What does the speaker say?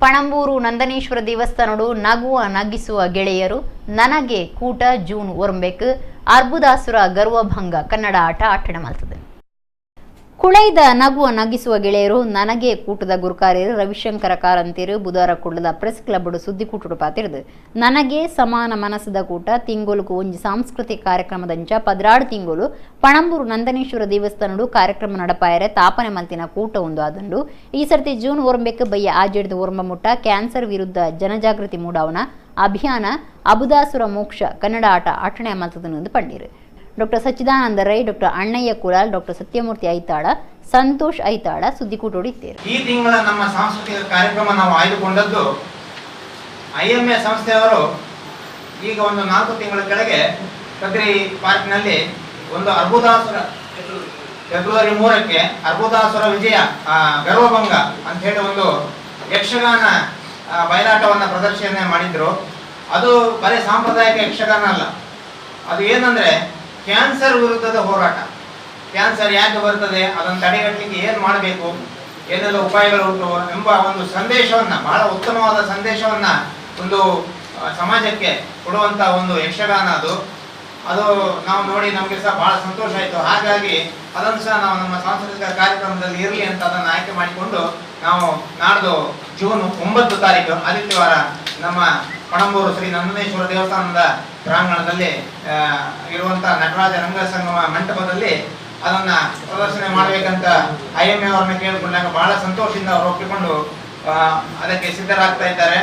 ಪಣಂಬೂರು ನಂದನೇಶ್ವರ ದೇವಸ್ಥಾನಡು ನಗುವ ನಗಿಸುವ ಗೆಳೆಯರು ನನಗೆ ಕೂಟ ಜೂನ್ ಒರಂಬೆಕ್ ಅರ್ಬುದಾಸುರ ಗರ್ವ ಭಂಗ ಕನ್ನಡ ಆಟ ಆಟಣ ಮಾಡ್ತದೆ. ಕುಳೈದ ನಗುವ ನಗಿಸುವ ಗೆಳೆಯರು ನನಗೆ ಕೂಟದ ಗುರುಕಾರ್ಯರು ರವಿಶಂಕರ ಕಾರಂತೀರು ಬುಧವಾರ ಕುಳ್ಳದ ಪ್ರೆಸ್ ಕ್ಲಬ್ ಸುದ್ದಿ ಕೂಟಡು ಪಾತಿರ್ದು ನನಗೆ ಸಮಾನ ಮನಸ್ಸದ ಕೂಟ ತಿಂಗೋಲುಕು ಒಂಜಿ ಸಾಂಸ್ಕೃತಿಕ ಕಾರ್ಯಕ್ರಮದಂಚ ಪದ್ರಾಡು ತಿಂಗೋಲು ಪಣಂಬೂರು ನಂದನೇಶ್ವರ ದೇವಸ್ಥಾನಡು ಕಾರ್ಯಕ್ರಮ ನಡಪಾಯರೆ ತಾಪನೆ ಮಲ್ತಿನ ಕೂಟ ಒಂದು ಆದಂಡು ಈ ಸರ್ತಿ ಜೂನ್ ಒರಂಬೆಕ್ ಬಯ್ಯ ಆಜೆಡ್ದು ಒರಂಬ ಮುಟ್ಟ ಕ್ಯಾನ್ಸರ್ ವಿರುದ್ಧ ಜನಜಾಗೃತಿ ಮೂಡಾವನ ಅಭಿಯಾನ ಅಬುದಾಸುರ ಮೋಕ್ಷ ಕನ್ನಡ ಆಟ ಆಟಣೆ ಮಲ್ತದನ್ನು ಪಂಡೀರು. ಡಾಕ್ಟರ್ ಸಚ್ಚಿದಾನಂದ ರೈ, ಡಾಕ್ಟರ್ ಅಣ್ಣಯ್ಯ ಕುಲಾಲ್, ಡಾಕ್ಟರ್ ಸತ್ಯಮೂರ್ತಿ ಐತಾಳ, ಸಂತೋಷ್ ಐತಾಳ ಸುದ್ದಿಕೂಟೋಡಿದ್ದೇವೆ. ಈ ತಿಂಗಳ ನಮ್ಮ ಸಾಂಸ್ಕೃತಿಕ ಕಾರ್ಯಕ್ರಮ ನಾವು ಆಯ್ದುಕೊಂಡದ್ದು IMA ಸಂಸ್ಥೆಯವರು ಈಗ ಒಂದು 4 ತಿಂಗಳ ಕೆಳಗೆ ಕದ್ರಿ ಪಾರ್ಕ್ನಲ್ಲಿ ಒಂದು ಅರ್ಬುದಾಸುರ ಫೆಬ್ರವರಿ 3ಕ್ಕೆ ಅರ್ಬುದಾಸುರ ವಿಜಯ ಗರ್ವಭಂಗ ಅಂತ ಹೇಳಿ ಒಂದು ಯಕ್ಷಗಾನ ಬಯಲಾಟವನ್ನು ಪ್ರದರ್ಶನ ಮಾಡಿದ್ರು. ಅದು ಬರೀ ಸಾಂಪ್ರದಾಯಿಕ ಯಕ್ಷಗಾನ ಅಲ್ಲ, ಅದು ಏನಂದ್ರೆ ಕ್ಯಾನ್ಸರ್ ವಿರುದ್ಧದ ಹೋರಾಟ. ಕ್ಯಾನ್ಸರ್ ಯಾಕೆ ಬರ್ತದೆ, ಅದನ್ನು ತಡೆಗಟ್ಟಲಿಕ್ಕೆ ಏನು ಮಾಡಬೇಕು, ಏನೆಲ್ಲ ಉಪಾಯಗಳು ಉಂಟು ಎಂಬ ಒಂದು ಸಂದೇಶವನ್ನ, ಬಹಳ ಉತ್ತಮವಾದ ಸಂದೇಶವನ್ನ ಒಂದು ಸಮಾಜಕ್ಕೆ ಕೊಡುವಂತ ಒಂದು ಯಕ್ಷಗಾನ ಅದು ನಾವು ನೋಡಿ ನಮಗೆ ಸಹ ಬಹಳ ಸಂತೋಷ ಆಯಿತು. ಹಾಗಾಗಿ ಅದನ್ನು ಸಹ ನಾವು ನಮ್ಮ ಸಾಂಸ್ಕೃತಿಕ ಕಾರ್ಯಕ್ರಮದಲ್ಲಿ ಇರಲಿ ಅಂತ ಅದನ್ನು ಆಯ್ಕೆ ಮಾಡಿಕೊಂಡು ನಾವು ನಾಡ್ದು ಜೂನ್ 9 ತಾರೀಕು ಆದಿತ್ಯವಾರ ನಮ್ಮ ಪಣಂಬೂರು ಶ್ರೀ ನಂದನೇಶ್ವರ ದೇವಸ್ಥಾನದ ಪ್ರಾಂಗಣದಲ್ಲಿ ಇರುವಂತಹ ನಟರಾಜ ರಂಗಸಂಗಮ ಮಂಟಪದಲ್ಲಿ ಅದನ್ನ ಪ್ರದರ್ಶನ ಮಾಡಬೇಕಂತ IMA ಅವರನ್ನ ಕೇಳಿಕೊಂಡಾಗ ಬಹಳ ಸಂತೋಷದಿಂದ ಅವರು ಒಪ್ಪಿಕೊಂಡು ಅದಕ್ಕೆ ಸಿದ್ಧರಾಗ್ತಾ ಇದ್ದಾರೆ.